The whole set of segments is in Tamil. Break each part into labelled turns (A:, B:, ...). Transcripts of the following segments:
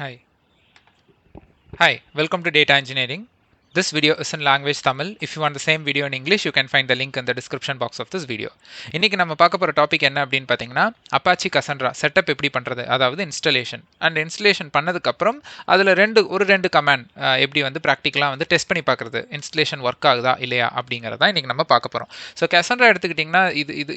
A: Hi. Hi, welcome to Data Engineering. This video is in language Tamil. If you want the same video in English, you can find the link in the description box of this video. இன்னைக்கு நம்ம பார்க்க போற டாபிக் என்ன அப்படின்னு பார்த்தீங்கன்னா Apache Cassandra செட்டப் எப்படி பண்றது, அதாவது இன்ஸ்டலேஷன் அண்ட் இன்ஸ்டலேஷன் பண்ணதுக்கு அப்புறம் அதுல ரெண்டு கமாண்ட் எப்படி வந்து ப்ராக்டிக்கலா வந்து டெஸ்ட் பண்ணி பார்க்கறது, இன்ஸ்டலேஷன் ஒர்க் ஆகுதா இல்லையா அப்படிங்கறத இன்னைக்கு நம்ம பார்க்க போறோம். ஸோ Cassandra எடுத்துக்கிட்டிங்கன்னா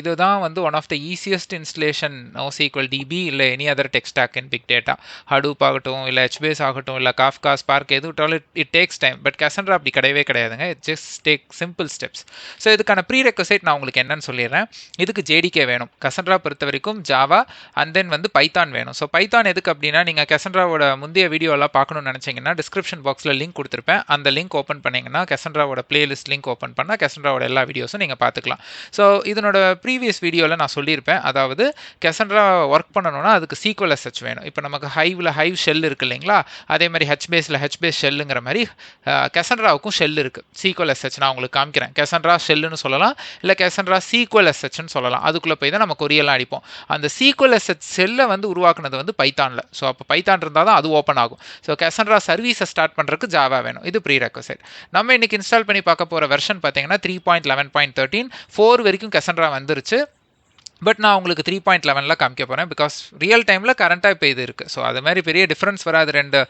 A: இதுதான் வந்து one of the easiest installation NoSQL DB இல்லை any other tech stack in big data. Hadoop ஆகட்டும் இல்லை HBase ஆகட்டும் இல்லை Kafka Spark எது விட்டாலும் it takes time. But Cassandra அப்படி கிடையவே கிடையாதுங்க. It just take simple steps. So இதுக்கான ப்ரீ ரெக்வசைட் நான் உங்களுக்கு என்னன்னு சொல்லிடுறேன். இதுக்கு JDK வேணும். Cassandra பொறுத்த வரைக்கும் ஜாவா அண்ட் தென் வந்து பைத்தான் வேணும். ஸோ பைத்தான் எதுக்கு அப்படின்னா நீங்கள் Cassandraவோட முந்தைய வீடியோலாம் பார்க்கணும்னு நினச்சிங்கன்னா டிஸ்கிரிப்ஷன் பாக்ஸில் லிங்க் கொடுத்துருப்பேன். அந்த லிங்க் ஓப்பன் பண்ணிங்கன்னா Cassandraவோட பிளேலிஸ்ட் லிங்க் ஓப்பன் பண்ணால் Cassandraவோட எல்லா வீடியோஸும் நீங்கள் பார்த்துக்கலாம். ஸோ இதனோட ப்ரீவியஸ் வீடியோவில் நான் சொல்லியிருப்பேன். அதாவது Cassandra ஒர்க் பண்ணணும்னா அதுக்கு SQL வேணும். இப்போ நமக்கு ஹைவ் ஷெல் இருக்கு இல்லைங்களா, அதே மாதிரி ஹெச்பேஸ் ஷெல்லுங்கிற மாதிரி Cassandraவுக்கும் ஷெல் இருக்கு. SQL நான் உங்களுக்கு காமிக்கிறேன். Cassandra ஷெல்லுன்னு சொல்லலாம், இல்லை Cassandra SQL சொல்லலாம். அதுக்குள்ளே போய் தான் நம்ம கொரியெல்லாம் அடிப்போம். அந்த SQL ஷெல்லை வந்து உருவாக்குனது வந்து பைத்தானில். ஸோ அப்போ பைத்தான் இருந்தால் தான் அது ஓப்பன் ஆகும். ஸோ Cassandra சர்வீஸை ஸ்டார்ட் பண்ணுறதுக்கு ஜாவா வேணும். இது ப்ரீ ரெக்வசைட். நம்ம இன்னைக்கு இன்ஸ்டால் பண்ணி பார்க்க போகிற வெர்ஷன் பார்த்தீங்கன்னா 3.11.13 4 வரைக்கும் Cassandra வந்துருச்சு. பட் நான் உங்களுக்கு 3.11 காமிக்க போகிறேன். பிகாஸ் ரியல் டைமில் கரண்ட்டாக இப்போ இது இருக்குது. ஸோ அது மாதிரி பெரிய டிஃப்ரென்ஸ் வராது ரெண்டு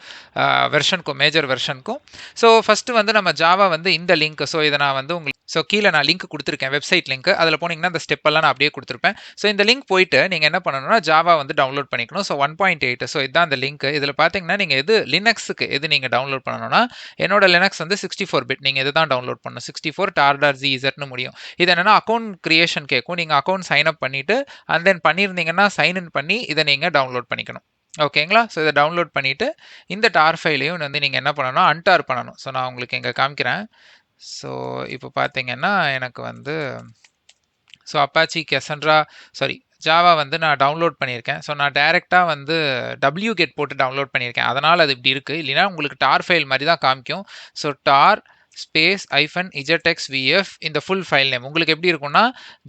A: வெர்ஷனுக்கும், மேஜர் வெர்ஷனுக்கும். ஸோ ஃபஸ்ட்டு வந்து நம்ம ஜாவா வந்து இந்த லிங்க், ஸோ இதை நான் வந்து உங்களுக்கு கீழே நான் லிங்க் கொடுத்துருக்கேன், வெப்சைட் லிங்க். அதில் போனீங்கன்னா அந்த ஸ்டெப்பெல்லாம் நான் அப்படியே கொடுத்துருப்பேன். ஸோ இந்த லிங்க் போயிட்டு நீங்கள் என்ன பண்ணணும்னா ஜாவா வந்து டவுன்லோட் பண்ணிக்கணும். ஸோ 1.8, ஸோ இதுதான் அந்த லிங்க். இதில் பார்த்தீங்கன்னா நீங்கள் எது லினக்ஸுக்கு எது நீங்கள் டவுன்லோட் பண்ணணும்னா என்னோட லினக்ஸ் வந்து 64 பிட். நீங்கள் எது தான் டவுன்லோட் பண்ணணும், 64 tar.zன்னு முடியும். இது என்னன்னா அக்கௌண்ட் கிரியேஷன் கேட்கும். நீங்கள் அக்கௌண்ட் சைன் அப் பண்ணிட்டு அண்ட் தென் பண்ணியிருந்தீங்கன்னா சைன் இன் பண்ணி இதை நீங்கள் டவுன்லோட் பண்ணிக்கணும். ஓகேங்களா? ஸோ இதை டவுன்லோட் பண்ணிவிட்டு இந்த டார் ஃபைலையும் வந்து நீங்கள் என்ன பண்ணணும், அன்டார் பண்ணணும். ஸோ நான் உங்களுக்கு இங்கே காமிக்கிறேன். ஸோ இப்போ பார்த்தீங்கன்னா எனக்கு வந்து Apache Cassandra ஜாவா வந்து நான் டவுன்லோட் பண்ணியிருக்கேன். ஸோ நான் டைரெக்டாக வந்து wget போட்டு டவுன்லோட் பண்ணியிருக்கேன். அதனால் அது இப்படி இருக்குது. இல்லைனா உங்களுக்கு டார் ஃபைல் மாதிரி தான் காமிக்கும். ஸோ டார் ஸ்பேஸ் -ixvf இந்த ஃபுல் ஃபைல் நேம் உங்களுக்கு எப்படி இருக்கும்னா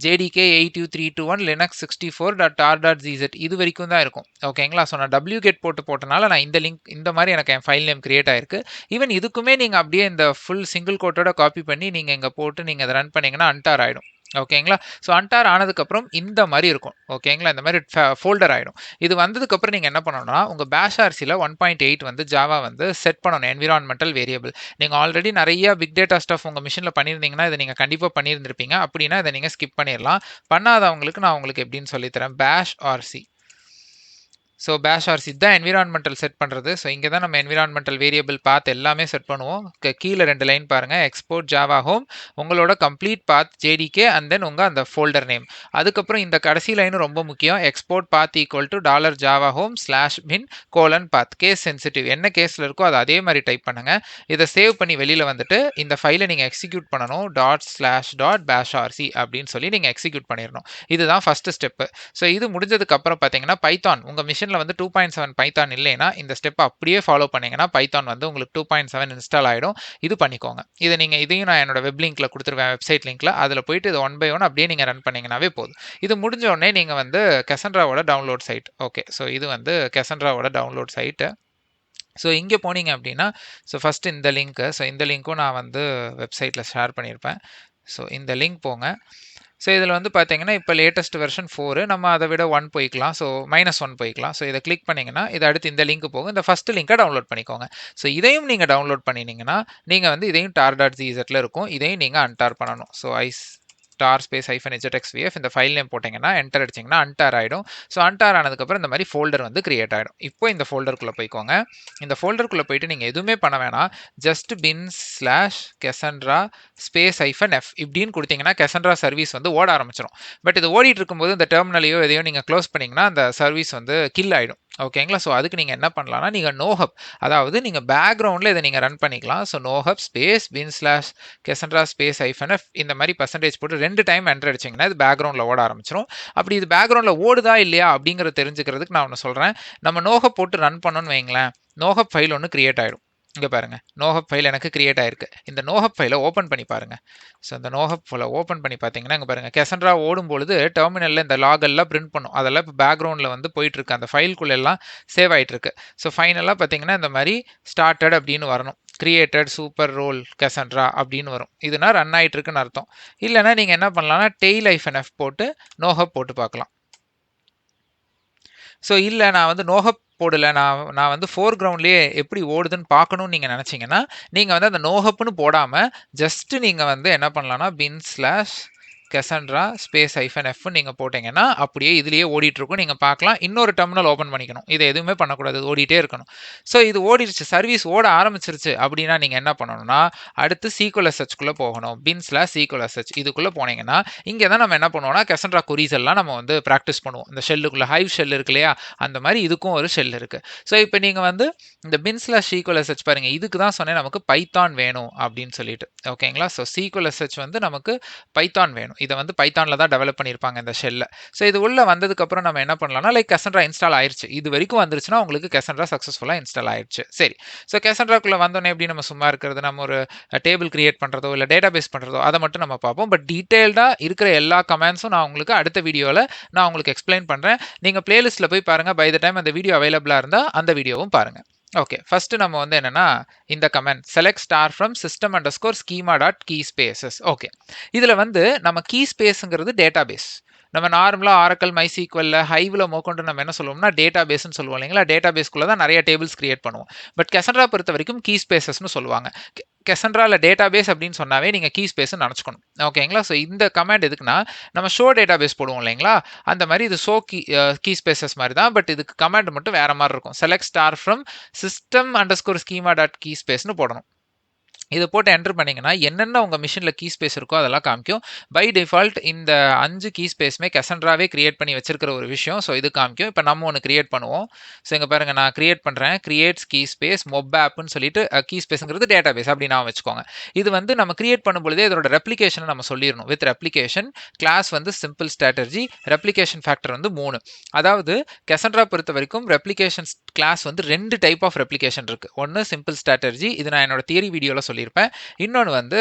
A: jdk82321 linux64.tar.gz இது வரைக்கும் தான் இருக்கும். ஓகேங்களா? ஸோ நான் wget போட்டனால நான் இந்த லிங்க் இந்த மாதிரி எனக்கு என் ஃபைல் நேம் கிரியேட் ஆயிருக்கு. ஈவன் இதுக்குமே நீங்கள் அப்படியே இந்த ஃபுல் சிங்கிள் கோட்டோட காப்பி பண்ணி நீங்கள் இங்கே போட்டு நீங்கள் அதை ரன் பண்ணிங்கன்னா அன்டார் ஆகிடும். ஓகேங்களா? ஸோ அன்டார் ஆனதுக்கப்புறம் இந்த மாதிரி இருக்கும். ஓகேங்களா? இந்த மாதிரி ஃபோல்டர் ஆகிடும். இது வந்ததுக்கப்புறம் நீங்கள் என்ன பண்ணணும்னா உங்கள் பேஷ்-RCல 1.8 வந்து ஜாவா வந்து செட் பண்ணணும், என்விரான்மெண்டல் வேரியபிள். நீங்கள் ஆல்ரெடி நிறைய பிக் டேட்டா ஸ்டஃப் உங்கள் மிஷினில் பண்ணியிருந்தீங்கன்னா இதை நீங்கள் கண்டிப்பாக பண்ணியிருந்திருப்பீங்க. அப்படின்னா இதை நீங்கள் ஸ்கிப் பண்ணிடலாம். பண்ணாதவங்களுக்கு நான் உங்களுக்கு எப்படின்னு சொல்லித்தரேன். பேஷ்-RC. ஸோ பேஷ்-RC தான் என்விரான்மெண்டல் செட் பண்ணுறது. ஸோ இங்கே தான் நம்ம என்விரான்மெண்டல் வேரியபிள் பாத் எல்லாமே செட் பண்ணுவோம். கீழே 2 லைன் பாருங்கள். எக்ஸ்போர்ட் ஜாவா ஹோம், உங்களோட complete path JDK and then உங்கள் அந்த ஃபோல்டர் நேம். அதுக்கப்புறம் இந்த கடைசி லைனும் ரொம்ப முக்கியம். Export path equal to $java home /bin : path. Case sensitive என்ன கேஸில் இருக்கோ அதை அதே மாதிரி டைப் பண்ணுங்கள். இதை சேவ் பண்ணி வெளியில் வந்துட்டு இந்த ஃபைலை நீங்கள் எக்ஸிக்யூட் பண்ணணும். ./.bashrc அப்படின்னு சொல்லி நீங்கள் எக்ஸிக்யூட் பண்ணிடணும். இதுதான் ஃபஸ்ட்டு ஸ்டெப்பு. ஸோ இது முடிஞ்சதுக்கப்புறம் பார்த்தீங்கன்னா பைத்தான் உங்கள் மிஷின் வந்து 2.7 பைத்தான் இல்லைன்னா இந்த ஸ்டெப் அப்படியே ஃபாலோ பண்ணீங்கன்னா பைத்தான் வந்து உங்களுக்கு 2.7 இன்ஸ்டால் ஆகிடும். இது பண்ணிக்கோங்க. இதையும் நான் என்னோட வெப் லிங்க்ல கொடுத்துருவேன், வெப்சைட் லிங்க்ல. அதில் போயிட்டு இது 1 by 1 அப்படியே நீங்கள் ரன் பண்ணீங்கன்னாவே போதும். இது முடிஞ்ச உடனே நீங்கள் வந்து Cassandraவோட டவுன்லோட் சைட். ஓகே, ஸோ இது வந்து Cassandraவோட டவுன்லோட் சைட்டு. ஸோ இங்கே போனீங்க அப்படின்னா ஃபஸ்ட்டு இந்த லிங்க்கு, இந்த லிங்க்கும் நான் வந்து வெப்சைட்டில் ஷேர் பண்ணியிருப்பேன். ஸோ இந்த லிங்க் போங்க. ஸோ இதில் வந்து பார்த்தீங்கன்னா இப்போ லேட்டஸ்ட் வெர்ஷன் 4 நம்ம அதை விட 1 போய்க்கலாம். ஸோ -1 போய்க்கலாம். ஸோ இதை கிளிக் பண்ணிங்கன்னா இது அடுத்து இந்த லிங்க் போகும். இந்த ஃபஸ்ட்டு லிங்கை டவுன்லோட் பண்ணிக்கோங்க. ஸோ இதையும் நீங்கள் டவுன்லோட் பண்ணினீங்கன்னா நீங்கள் வந்து இதையும் tar.gzல இருக்கும். இதையும் நீங்கள் அன்டார் பண்ணணும். ஸோ tar space -ixvf இந்த ஃபைல் நேம் போட்டிங்கன்னா என்டர் அடிச்சிங்கன்னா அன்டார் ஆகிடும். ஸோ அன்டார் ஆனதுக்கப்புறம் இந்த மாதிரி ஃபோல்டர் வந்து கிரியேட் ஆகிடும். இப்போ இந்த ஃபோல்டருக்குள்ளே போய்க்கோங்க. இந்த ஃபோல்டருக்குள்ளே போயிட்டு நீங்கள் எதுவுமே பண்ண வேணாம். ஜஸ்ட் bin/Cassandra space -f இப்படின்னு கொடுத்தீங்கன்னா Cassandra சர்வீஸ் வந்து ஓட ஆரம்பிச்சிடும். பட் இது ஓடிட்டு இருக்கும்போது இந்த டெர்மினலையோ எதையோ நீங்கள் க்ளோஸ் பண்ணிங்கன்னா அந்த சர்வீஸ் வந்து கில் ஆகிடும். ஓகேங்களா? ஸோ அதுக்கு நீங்கள் என்ன பண்ணலாம்னா நீங்கள் நோஹப், அதாவது நீங்கள் பேக்ரவுண்டில் இதை நீங்கள் ரன் பண்ணிக்கலாம். So nohup space bin/Cassandra space -f இந்த மாதிரி % போட்டு 2 டைம் என்டர் அடிச்சிங்கன்னா இது பேக்ரவுண்டில் ஓட ஆரம்பிச்சிடும். அப்படி இது பேக்ரவுண்டில் ஓடுதா இல்லையா அப்படிங்கிறத தெரிஞ்சுக்கிறதுக்கு நான் ஒன்று சொல்கிறேன். நம்ம நோஹப் போட்டு ரன் பண்ணோன்னு வைங்களேன், நோஹப் ஃபைல் ஒன்று கிரியேட் ஆகிடும். இங்க பாருங்க நோஹப் ஃபைல் எனக்கு கிரியேட் ஆயிருக்கு. இந்த நோஹப் ஃபைலை ஓப்பன் பண்ணி பாருங்க. ஸோ இந்த நோஹப் ஃபைலை ஓப்பன் பண்ணி பார்த்தீங்கன்னா இங்க பாருங்க கெசண்ட்ரா ஓடும் பொழுது டெர்மினல்ல இந்த லாக் எல்லாம் பிரிண்ட் பண்ணும். அதெல்லாம் இப்போ பேக்ரவுண்டில் வந்து போயிட்டு இருக்கு. அந்த ஃபைல்குள்ள எல்லாம் சேவ் ஆயிட்டு இருக்கு. ஸோ ஃபைனலாக பார்த்தீங்கன்னா இந்த மாதிரி ஸ்டார்டட் அப்படின்னு வரணும். கிரியேட்டட் சூப்பர் ரோல் கெசண்ட்ரா அப்படின்னு வரும். இதுனா ரன் ஆயிட்டு இருக்குன்னு அர்த்தம். இல்லைன்னா நீங்க என்ன பண்ணலாம்னா டெய்ல் -f போட்டு நோஹப் போட்டு பார்க்கலாம். ஸோ இல்லை நான் வந்து நோஹப் போடல நான் வந்து ஃபோர்கிரவுண்ட்லேயே எப்படி ஓடுதுன்னு பார்க்கணும்னு நீங்கள் நினச்சிங்கன்னா நீங்கள் வந்து அந்த நோஹப்னு போடாமல் ஜஸ்ட் நீங்கள் வந்து என்ன பண்ணலாம்னா bin/Cassandra ஸ்பேஸ் -f நீங்கள் போட்டிங்கன்னா அப்படியே இதுலேயே ஓடிட்டு இருக்கும். நீங்கள் பார்க்கலாம். இன்னொரு டெர்மினல் ஓப்பன் பண்ணிக்கணும். இதை எதுவுமே பண்ணக்கூடாது, ஓடிட்டே இருக்கணும். ஸோ இது ஓடிடுச்சு, சர்வீஸ் ஓட ஆரம்பிச்சிருச்சு அப்படின்னா நீங்கள் என்ன பண்ணணும்னா அடுத்து SQLSHக்குள்ளே போகணும். bin/SQLSH இதுக்குள்ளே போனீங்கன்னா இங்கே தான் நம்ம என்ன பண்ணுவோம்னா Cassandra queries எல்லாம் நம்ம வந்து ப்ராக்டிஸ் பண்ணுவோம். இந்த ஷெல்லுக்குள்ளே ஹைவ் ஷெல் இருக்கு இல்லையா, அந்த மாதிரி இதுக்கும் ஒரு ஷெல் இருக்கு. ஸோ இப்போ நீங்கள் வந்து இந்த bin/SQLSH பாருங்க, இதுக்கு தான் சொன்னேன் நமக்கு பைத்தான் வேணும் அப்படின்னு சொல்லிட்டு. ஓகேங்களா? ஸோ SQLSH வந்து நமக்கு பைத்தான் வேணும். இதை வந்து பைத்தான்ல தான் டெவலப் பண்ணியிருப்பாங்க இந்த ஷெல்லை. ஸோ இது உள்ள வந்ததுக்கப்புறம் நம்ம என்ன பண்ணலாம்னா லைக் Cassandra இன்ஸ்டால் ஆயிடுச்சு. இது வரைக்கும் வந்துருச்சுன்னா உங்களுக்கு Cassandra சக்ஸஸ்ஃபுல்லாக இன்ஸ்டால் ஆயிடுச்சு. சரி, ஸோ Cassandraக்குள்ளே வந்தோன்னே எப்படி நம்ம சும்மா இருக்கிறது, நம்ம ஒரு டேபிள் கிரியேட் பண்ணுறதோ இல்லை டேட்டாபேஸ் பண்ணுறதோ அதை மட்டும் நம்ம பார்ப்போம். பட் டீட்டெயில்டாக இருக்கிற எல்லா கமெண்ட்ஸும் நான் உங்களுக்கு அடுத்த வீடியோவில் நான் உங்களுக்கு எக்ஸ்பிளைன் பண்ணுறேன். நீங்கள் பிளேலிஸ்ட்டில் போய் பாருங்கள். பை த டைம் அந்த வீடியோ அவைலபிளாக இருந்தால் அந்த வீடியோவும் பாருங்கள். ஓகே, ஃபர்ஸ்ட் நம்ம வந்து என்னன்னா இந்த comment select star from system_schema.keyspaces. Okay, இதுல வந்து நம்ம கீ ஸ்பேஸ்ங்கிறது டேட்டாபேஸ். நம்ம நார்மலா ஆரக்கல் மைசீக்வல்ல ஹைவ்ல மோக்கொண்டு நம்ம என்ன சொல்லுவோம்னா டேட்டாபேஸ்னு சொல்லுவோம் இல்லைங்களா. டேட்டாபேஸ்க்குள்ள தான் நிறைய டேபிள்ஸ் கிரியேட் பண்ணுவோம். பட் Cassandra பொறுத்த வரைக்கும் கீ ஸ்பேசஸ்னு சொல்லுவாங்க. Cassandraல டேட்டாபேஸ் அப்படின்னு சொன்னாவே நீங்க கீ ஸ்பேஸ் நினைச்சுக்கணும். ஓகேங்களா. ஸோ இந்த கமாண்ட் எதுக்குன்னா நம்ம ஷோ டேட்டாபேஸ் போடுவோம் இல்லைங்களா, அந்த மாதிரி இது ஷோ கீ ஸ்பேசஸ் மாதிரி தான். பட் இதுக்கு கமாண்ட் மட்டும் வேற மாதிரி இருக்கும். select star from system_schema.keyspace போடணும். இதை போட்டு என்டர் பண்ணீங்கன்னா என்னென்ன உங்கள் மிஷினில் கீ ஸ்பேஸ் இருக்கோ அதெல்லாம் காமிக்கும். பை டிஃபால்ட் இந்த 5 கீ ஸ்பேஸுமே Cassandraவே கிரியேட் பண்ணி வச்சிருக்கிற ஒரு விஷயம். ஸோ இது காமிக்கும். இப்போ நம்ம ஒன்று கிரியேட் பண்ணுவோம். ஸோ இங்கே பாருங்கள், நான் கிரியேட் பண்ணுறேன். கிரியேட்ஸ் கீ ஸ்பேஸ் மொப் ஆப்னு சொல்லிட்டு கீ ஸ்பேஸுங்கிறது டேட்டாபேஸ் அப்படி நான் வச்சுக்கோங்க. இது வந்து நம்ம கிரியேட் பண்ணும்பொழுதே இதோட ரெப்ளிகேஷனை நம்ம சொல்லிடணும். வித் ரெப்ளிகேஷன் கிளாஸ் வந்து சிம்பிள் ஸ்ட்ராட்டஜி, ரெப்ளிகேஷன் ஃபேக்டர் வந்து 3. அதாவது Cassandra பொறுத்த வரைக்கும் ரெப்ளிகேஷன் கிளாஸ் வந்து 2 டைப் ஆஃப் ரெப்ளிகேஷன் இருக்குது. ஒன்று சிம்பிள் ஸ்ட்ராட்டஜி, இது நான் என்னோட தியரி வீடியோவில் சொல்லியிருப்பேன். இன்னொன்று வந்து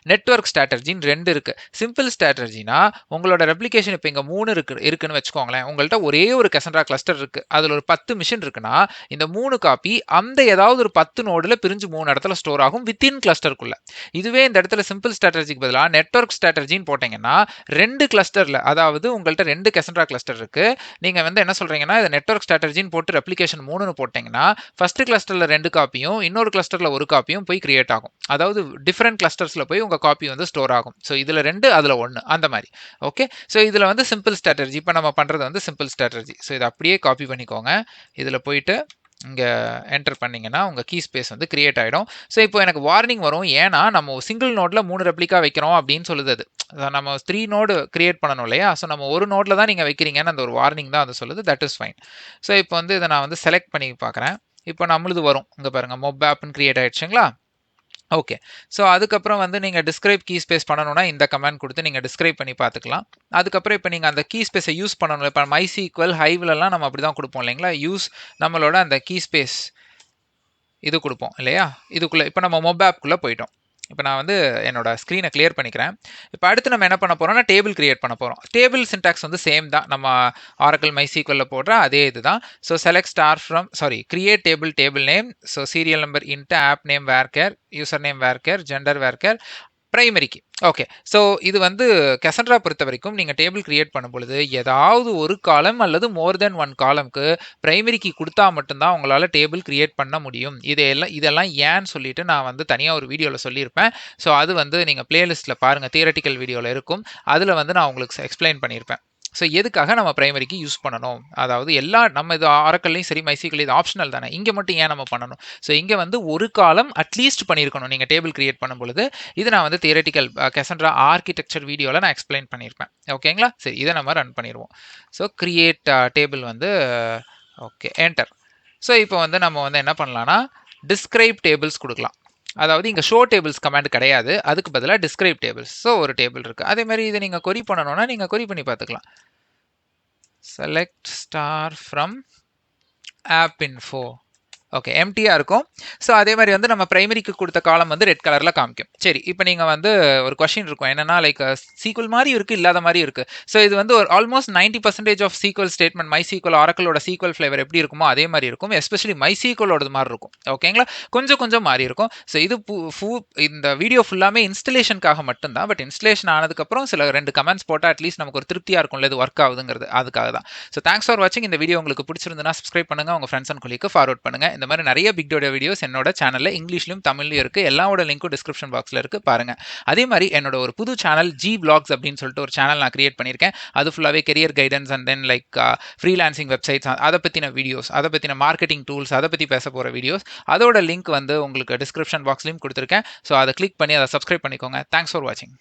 A: நெட்வொர்க் ஸ்ட்ராட்டஜின்னு 2 இருக்கு. சிம்பிள் ஸ்ட்ராட்டஜினா உங்களோட ரெப்ளிகேஷன் இப்போ இங்கே 3 இருக்குன்னு வச்சுக்கோங்களேன். உங்கள்கிட்ட ஒரே ஒரு Cassandra கிளஸ்டர் இருக்கு, அதில் ஒரு 10 மிஷின் இருக்குன்னா இந்த 3 காப்பி அந்த ஏதாவது ஒரு 10 நோடில் பிரிஞ்சு 3 இடத்துல ஸ்டோர் ஆகும் வித்தின் கிளஸ்டருக்குள்ள. இதுவே இந்த இடத்துல சிம்பிள் ஸ்ட்ராட்டஜிக்கு பதிலாக நெட்வொர்க் ஸ்ட்ராட்டஜின்னு போட்டீங்கன்னா 2 கிளஸ்டர்ல, அதாவது உங்கள்கிட்ட 2 Cassandra கிளஸ்டர் இருக்கு. நீங்க வந்து என்ன சொல்றீங்கன்னா இது நெட்வொர்க் ஸ்ட்ராட்டஜின்னு போட்டு ரெப்ளிகேஷன் 3ன்னு போட்டீங்கன்னா ஃபர்ஸ்ட் கிளஸ்டர்ல 2 காப்பியும் இன்னொரு கிளஸ்டர்ல ஒரு காப்பியும் போய் கிரியேட் ஆகும். அதாவது டிஃபரெண்ட் கிளஸ்டர்ஸ்ல போய் உங்க காப்பி வந்து ஸ்டோர் ஆகும். ஸோ இதுல 2 அதுல 1 அந்த மாதிரி. ஓகே, ஸோ இதுல வந்து சிம்பிள் ஸ்ட்ராட்டஜி இப்போ நம்ம பண்றது வந்து சிம்பிள் ஸ்ட்ராட்டஜி. ஸோ இதை அப்படியே காப்பி பண்ணிக்கோங்க. இதுல போயிட்டு இங்கே என்டர் பண்ணிங்கன்னா உங்கள் கீ ஸ்பேஸ் வந்து கிரியேட் ஆகிடும். ஸோ இப்போ எனக்கு வார்னிங் வரும். ஏன்னா நம்ம சிங்கிள் நோட்டில் 3 ரெப்ளிகா வைக்கிறோம் அப்படின்னு சொல்லுது. அது நம்ம 3 நோடு கிரியேட் பண்ணணும் இல்லையா. ஸோ நம்ம ஒரு நோட்டில் தான் நீங்கள் வைக்கிறீங்கன்னு அந்த ஒரு வார்னிங் தான் அது சொல்லுது. That is fine. ஸோ இப்போ வந்து இதை நான் வந்து செலக்ட் பண்ணி பார்க்குறேன். இப்போ நம்மளுது வரும். இங்கே பாருங்கள், மொப் ஆப்னு கிரியேட் ஆகிடுச்சுங்களா. ஓகே, ஸோ அதுக்கப்புறம் வந்து நீங்கள் டிஸ்கிரைப் கீ ஸ்பேஸ் பண்ணணும்னா இந்த கமெண்ட் கொடுத்து நீங்கள் டிஸ்கிரைப் பண்ணி பார்த்துக்கலாம். அதுக்கப்புறம் இப்போ நீங்கள் அந்த கீ ஸ்பேஸை யூஸ் பண்ணணும். இப்போ MySQL ஹைவ்லலாம் நம்ம அப்படி தான் கொடுப்போம் இல்லைங்களா. யூஸ் நம்மளோட அந்த கீ ஸ்பேஸ் இது கொடுப்போம் இல்லையா. இதுக்குள்ளே இப்போ நம்ம மொப் ஆப்குள்ளே போயிட்டோம். இப்போ நான் வந்து என்னோட ஸ்க்ரீனை கிளியர் பண்ணிக்கிறேன். இப்போ அடுத்து நம்ம என்ன பண்ண போகிறோம்னா டேபிள் கிரியேட் பண்ண போகிறோம். டேபிள் சின்டாக்ஸ் வந்து சேம் தான், நம்ம ஆரக்கிள் MySQL போடுற அதே இதுதான். So select star from create table name. So serial number int app name varchar, user name varchar, gender varchar, பிரைமரிக்கு. ஓகே, ஸோ இது வந்து Cassandra பொறுத்த வரைக்கும் நீங்கள் டேபிள் கிரியேட் பண்ணும் பொழுது ஏதாவது ஒரு காலம் அல்லது மோர் தென் 1 காலம்க்கு பிரைமரிக்கு கொடுத்தா மட்டும்தான் உங்களால் டேபிள் கிரியேட் பண்ண முடியும். இதெல்லாம் ஏன்னு சொல்லிட்டு நான் வந்து தனியாக ஒரு வீடியோவில் சொல்லியிருப்பேன். ஸோ அது வந்து நீங்கள் பிளேலிஸ்ட்டில் பாருங்கள், தியரட்டிக்கல் வீடியோவில் இருக்கும். அதில் வந்து நான் உங்களுக்கு எக்ஸ்பிளைன் பண்ணியிருப்பேன். ஸோ எதுக்காக நம்ம பிரைமரிக்கு யூஸ் பண்ணணும், அதாவது எல்லா நம்ம இது ஆரக்கல்லையும் சரி MySQL இது ஆப்ஷனல் தானே, இங்கே மட்டும் ஏன் நம்ம பண்ணணும். ஸோ இங்கே வந்து ஒரு காலம் அட்லீஸ்ட் பண்ணியிருக்கணும் நீங்கள் டேபிள் கிரியேட் பண்ணும் பொழுது. இது நான் வந்து தியரட்டிக்கல் Cassandra ஆர்கிடெக்சர் வீடியோவில் நான் எக்ஸ்பிளைன் பண்ணியிருப்பேன். ஓகேங்களா. சரி, இதை நம்ம ரன் பண்ணிடுவோம். ஸோ கிரியேட் டேபிள் வந்து ஓகே, என்டர். ஸோ இப்போ வந்து நம்ம வந்து என்ன பண்ணலாம்னா டிஸ்கிரைப் டேபிள்ஸ் கொடுக்கலாம். அதாவது இங்கே ஷோ டேபிள்ஸ் கமாண்ட் கிடையாது, அதுக்கு பதிலாக டிஸ்கிரைப் டேபிள்ஸ். ஸோ ஒரு டேபிள் இருக்குது. அதே மாதிரி இதை நீங்கள் கொரி பண்ணணும்னா நீங்கள் கொரி பண்ணி பார்த்துக்கலாம். Select star from app info. Okay, எம்டியா இருக்கும். ஸோ அதே மாதிரி வந்து நம்ம பிரைமரிக்கு கொடுத்த காலம் வந்து ரெட் கலர்ல காமிக்கும். சரி, இப்போ நீங்க வந்து ஒரு கொஸ்டின் இருக்கும் என்னன்னா லைக் சீக்வல் மாதிரி இருக்கு, இல்லாத மாதிரி இருக்கு. ஸோ இது வந்து ஒரு almost 90% of SQL statement MySQL ஆரக்கிளோட சீக்வல் ஃபிளேவர் எப்படி இருக்குமோ அதே மாதிரி இருக்கும். எஸ்பெஷலி மை சீக்வலோட மாதிரி இருக்கும். ஓகேங்களா, கொஞ்சம் கொஞ்சம் மாறி இருக்கும். ஸோ இது இந்த வீடியோ ஃபுல்லாமே இன்ஸ்டலேஷனுக்காக மட்டும்தான். பட் இன்ஸ்டலேஷன் ஆனதுக்கப்புறம் சில 2 கமெண்ட்ஸ் போட்டால் அட்லீஸ்ட் நமக்கு ஒரு திருப்தியா இருக்கும்ல, இது ஒர்க் ஆகுதுங்கிறது, அதுக்காக தான். ஸோ தேங்க்ஸ் ஃபார் வாட்சிங். இந்த வீடியோ உங்களுக்கு பிடிச்சிருந்ததுன்னா சப்ஸ்கிரைப் பண்ணுங்க, உங்க ஃப்ரெண்ட்ஸ் அண்ட் கொலீக்கு ஃபார்வர்ட் பண்ணுங்க. இந்த மாதிரி நிறைய பிக் டேட்டா வீடியோஸ் என்னோட சேனல்ல இங்கிலீஷ்லயும் தமிழ்லயும் இருக்கு. எல்லாவோட லிங்க்கும் டிஸ்கிரிப்ஷன் பாக்ஸ்ல இருக்கு, பாருங்க. அதே மாதிரி என்னோட ஒரு புது சேனல் ஜி பிளாக்ஸ் அப்படின்னு சொல்லிட்டு ஒரு சேனல் நான் கிரியேட் பண்ணியிருக்கேன். அது ஃபுல்லாவே career guidance and then like freelancing websites, அதை பத்தின வீடியோஸ், அதை பத்தின மார்க்கெட்டிங் டூல்ஸ், அதை பத்தி பேச போற வீடியோஸ். அதோட லிங்க் வந்து உங்களுக்கு டிஸ்கிரிப்ஷன் பாக்ஸ்லயும் கொடுத்துருக்கேன். ஸோ அதை கிளிக் பண்ணி அதை சப்ஸ்கிரைப் பண்ணிக்கோங்க. தேங்க்ஸ் ஃபார் வாட்சிங்.